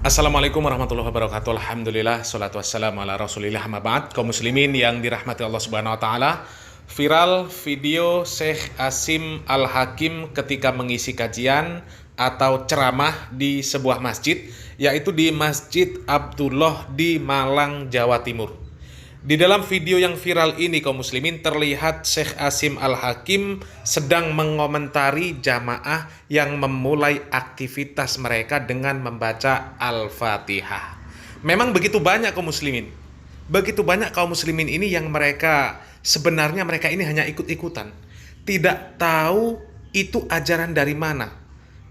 Assalamualaikum warahmatullahi wabarakatuh. Alhamdulillah, salatu wassalamu ala rasulillah, amma ba'd. Kaum muslimin yang dirahmati Allah subhanahu wa ta'ala, viral video Syekh Asim Al-Hakim ketika mengisi kajian atau ceramah di sebuah masjid, yaitu di Masjid Abdullah di Malang, Jawa Timur. Di dalam video yang viral ini, kaum muslimin, terlihat Syekh Asim Al-Hakim sedang mengomentari jamaah yang memulai aktivitas mereka dengan membaca Al-Fatihah. Memang begitu banyak kaum muslimin. Begitu banyak kaum muslimin ini yang sebenarnya mereka ini hanya ikut-ikutan. Tidak tahu itu ajaran dari mana.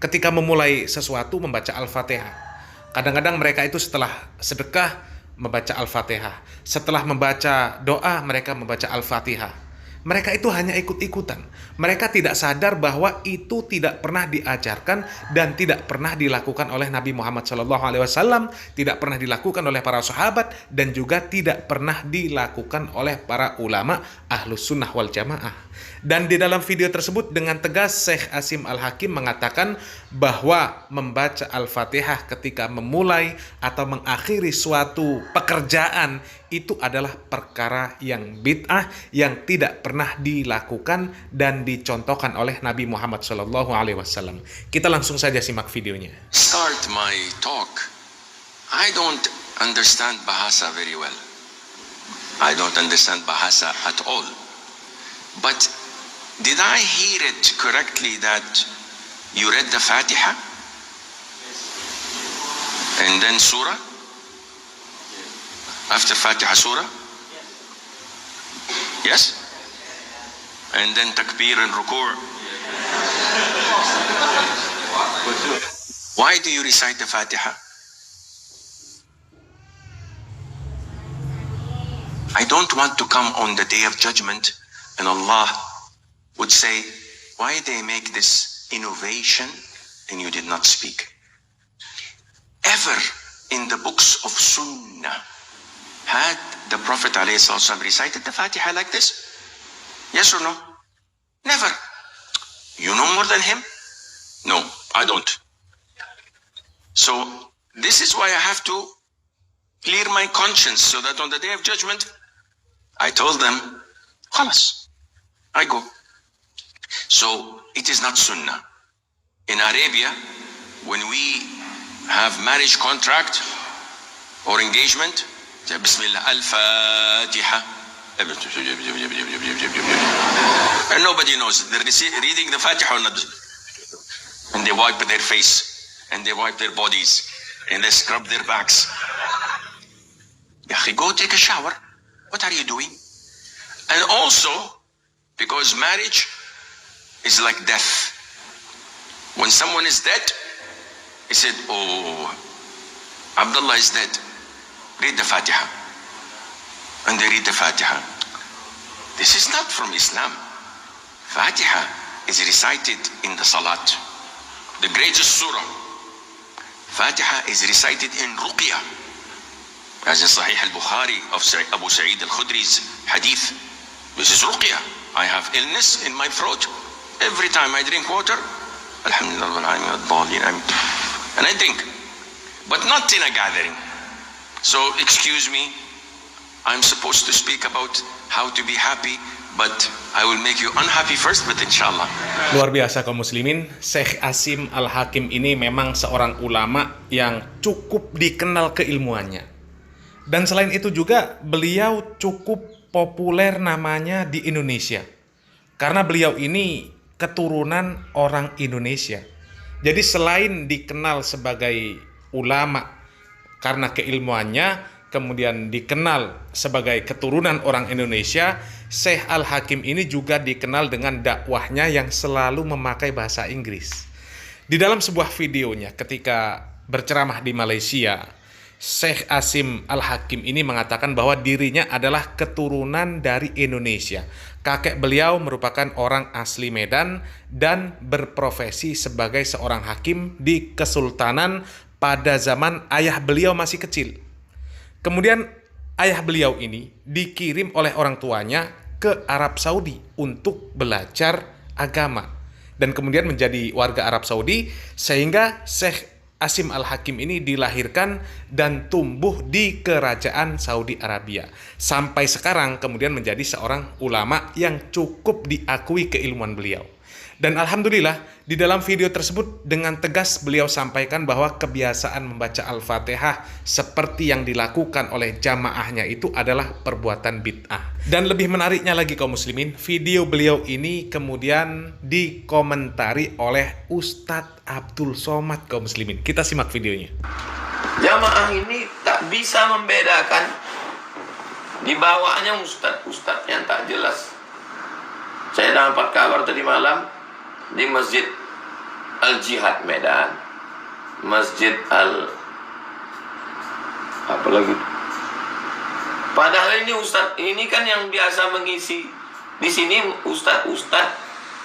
Ketika memulai sesuatu membaca Al-Fatihah. Kadang-kadang mereka itu setelah sedekah membaca Al-Fatihah. Setelah membaca doa, mereka membaca Al-Fatihah. Mereka itu hanya ikut-ikutan. Mereka tidak sadar bahwa itu tidak pernah diajarkan dan tidak pernah dilakukan oleh Nabi Muhammad SAW, tidak pernah dilakukan oleh para sahabat, dan juga tidak pernah dilakukan oleh para ulama Ahlus Sunnah wal Jamaah. Dan di dalam video tersebut dengan tegas Syekh Asim Al-Hakim mengatakan bahwa membaca Al-Fatihah ketika memulai atau mengakhiri suatu pekerjaan itu adalah perkara yang bid'ah yang tidak pernah dilakukan dan dicontohkan oleh Nabi Muhammad SAW. Kita langsung saja simak videonya. Start my talk. I don't understand Bahasa very well. I don't understand Bahasa at all. But did I hear it correctly that you read the Fatiha? And then Surah? After Fatiha Surah? Yes? And then Takbir and Ruku'? Why do you recite the Fatiha? I don't want to come on the day of judgment and Allah would say, why they make this innovation and you did not speak? Ever in the books of Sunnah had the Prophet ﷺ recited the Fatiha like this? Yes or no? Never. You know more than him? No, I don't. So this is why I have to clear my conscience so that on the day of judgment I told them, Khalas, I go. So it is not Sunnah. In Arabia, when we have marriage contract or engagement, Bismillah, Al-Fatiha. And nobody knows. They're reading the Fatiha or not. And they wipe their face. And they wipe their bodies. And they scrub their backs. Yahi, go take a shower. What are you doing? And also, because marriage is like death. When someone is dead, he said, oh, Abdullah is dead. Read the Fatiha. And they read the Fatiha. This is not from Islam. Fatiha is recited in the Salat. The greatest surah. Fatiha is recited in Ruqya. As in Sahih al-Bukhari of Abu Sa'id al-Khudri's hadith. This is Ruqya. I have illness in my throat. Every time I drink water, Alhamdulillah, and I drink. But not in a gathering. So excuse me, I'm supposed to speak about how to be happy, but I will make you unhappy first, but inshallah. Luar biasa kaum muslimin, Syekh Asim Al-Hakim ini memang seorang ulama yang cukup dikenal keilmuannya. Dan selain itu juga beliau cukup populer namanya di Indonesia. Karena beliau ini keturunan orang Indonesia. Jadi selain dikenal sebagai ulama karena keilmuannya, kemudian dikenal sebagai keturunan orang Indonesia, Syekh Al-Hakim ini juga dikenal dengan dakwahnya yang selalu memakai bahasa Inggris. Di dalam sebuah videonya ketika berceramah di Malaysia, Syekh Asim Al-Hakim ini mengatakan bahwa dirinya adalah keturunan dari Indonesia. Kakek beliau merupakan orang asli Medan dan berprofesi sebagai seorang hakim di Kesultanan pada zaman ayah beliau masih kecil. Kemudian ayah beliau ini dikirim oleh orang tuanya ke Arab Saudi untuk belajar agama. Dan kemudian menjadi warga Arab Saudi, sehingga Syekh Asim Al-Hakim ini dilahirkan dan tumbuh di kerajaan Saudi Arabia. Sampai sekarang kemudian menjadi seorang ulama yang cukup diakui keilmuan beliau. Dan alhamdulillah di dalam video tersebut dengan tegas beliau sampaikan bahwa kebiasaan membaca Al-Fatihah seperti yang dilakukan oleh jamaahnya itu adalah perbuatan bid'ah. Dan lebih menariknya lagi kaum muslimin, video beliau ini kemudian dikomentari oleh Ustadz Abdul Somad kaum muslimin. Kita simak videonya. Jamaah ini tak bisa membedakan, dibawanya ustadz yang tak jelas. Saya dapat kabar tadi malam di Masjid Al-Jihad Medan, Masjid apalagi. Padahal ini ustadz ini kan yang biasa mengisi di sini, ustadz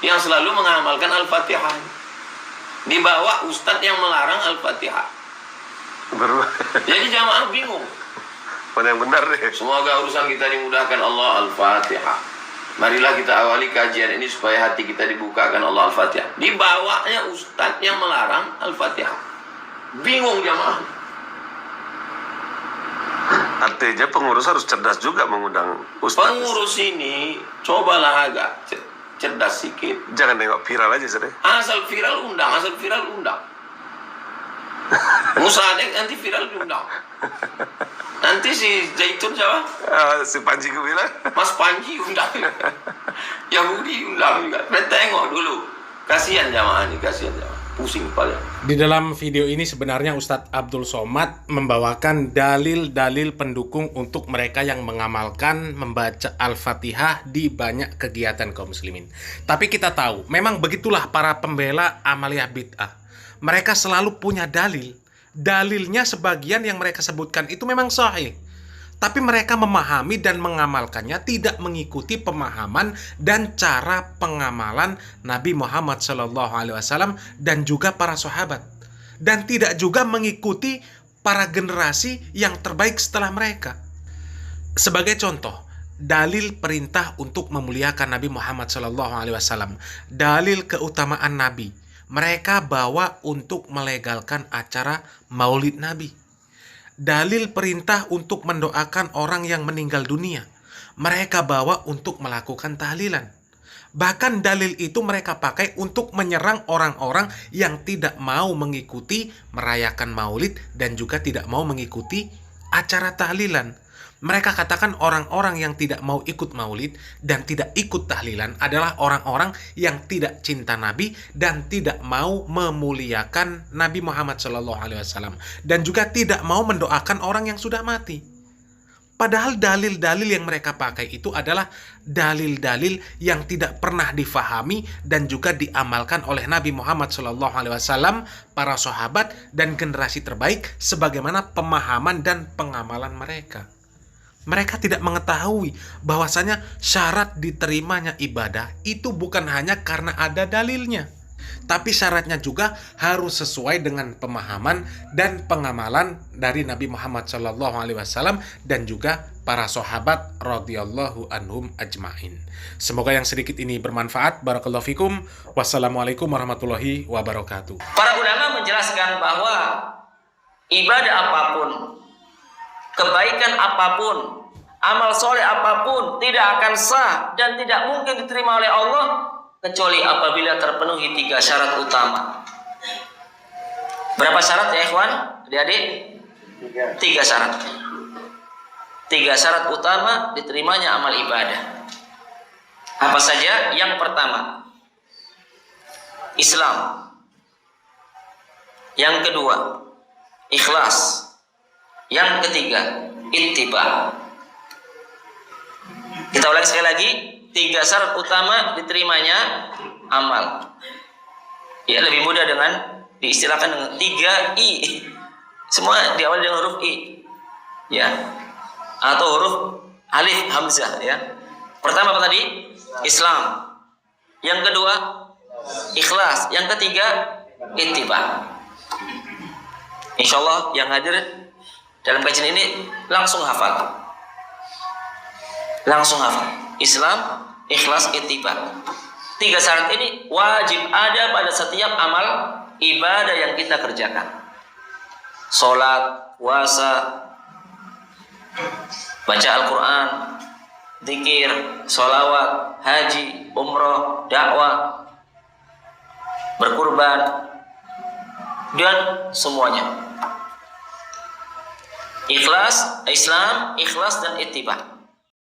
yang selalu mengamalkan Al-Fatihah. Dibawa ustadz yang melarang Al-Fatihah. Jadi jamaah bingung. Mana yang benar deh? Semoga urusan kita dimudahkan Allah. Al-Fatihah. Marilah kita awali kajian ini supaya hati kita dibukakan Allah. Al-Fatihah. Dibawanya ustadz yang melarang Al-Fatihah. Bingung jamaah. Artinya pengurus harus cerdas juga mengundang ustadz. Pengurus ini cobalah agak cerdas sikit. Jangan nengok viral aja sih. Asal viral undang, asal viral undang. Musadek nanti viral diundang. Nanti si Zaitun siapa? Si Panji gue bilang. Mas Panji undang. Yahudi undang juga. Tengok dulu. Kasihan jamaah ini, kasihan jamaah. Pusing kepala. Di dalam video ini sebenarnya Ustadz Abdul Somad membawakan dalil-dalil pendukung untuk mereka yang mengamalkan membaca Al-Fatihah di banyak kegiatan kaum muslimin. Tapi kita tahu, memang begitulah para pembela amaliyah bid'ah. Mereka selalu punya dalil. Dalilnya sebagian yang mereka sebutkan itu memang sahih. Tapi mereka memahami dan mengamalkannya tidak mengikuti pemahaman dan cara pengamalan Nabi Muhammad SAW dan juga para sahabat. Dan tidak juga mengikuti para generasi yang terbaik setelah mereka. Sebagai contoh, dalil perintah untuk memuliakan Nabi Muhammad SAW, dalil keutamaan Nabi, mereka bawa untuk melegalkan acara Maulid Nabi. Dalil perintah untuk mendoakan orang yang meninggal dunia, mereka bawa untuk melakukan tahlilan. Bahkan dalil itu mereka pakai untuk menyerang orang-orang yang tidak mau mengikuti merayakan Maulid dan juga tidak mau mengikuti acara tahlilan. Mereka katakan orang-orang yang tidak mau ikut maulid dan tidak ikut tahlilan adalah orang-orang yang tidak cinta Nabi dan tidak mau memuliakan Nabi Muhammad SAW dan juga tidak mau mendoakan orang yang sudah mati. Padahal dalil-dalil yang mereka pakai itu adalah dalil-dalil yang tidak pernah difahami dan juga diamalkan oleh Nabi Muhammad SAW, para sahabat dan generasi terbaik sebagaimana pemahaman dan pengamalan mereka. Mereka tidak mengetahui bahwasanya syarat diterimanya ibadah itu bukan hanya karena ada dalilnya, tapi syaratnya juga harus sesuai dengan pemahaman dan pengamalan dari Nabi Muhammad SAW dan juga para sahabat radhiyallahu anhum ajmain. Semoga yang sedikit ini bermanfaat. Barakallahu fikum. Wassalamualaikum warahmatullahi wabarakatuh. Para ulama menjelaskan bahwa ibadah apapun, kebaikan apapun, amal soleh apapun tidak akan sah dan tidak mungkin diterima oleh Allah kecuali apabila terpenuhi 3 syarat utama. Berapa syarat ya ikhwan? Adik-adik? 3 syarat. 3 syarat utama diterimanya amal ibadah. Apa saja? Yang pertama, Islam. Yang kedua, ikhlas. Yang ketiga, ittiba. Kita ulangi sekali lagi, 3 syarat utama diterimanya amal. Ya, lebih mudah dengan diistilahkan dengan 3 I. Semua diawali dengan huruf I. Ya. Atau huruf alif hamzah ya. Pertama apa tadi? Islam. Yang kedua, ikhlas. Yang ketiga, ittiba. Insyaallah yang hadir dalam kajian ini langsung hafal. Langsung hafal. Islam, ikhlas, ittiba. 3 syarat ini wajib ada pada setiap amal ibadah yang kita kerjakan. sholat, puasa, baca Al-Quran, zikir, sholawat, haji, umroh, dakwah, berkurban, dan semuanya. Ikhlas, Islam, ikhlas dan ittiba.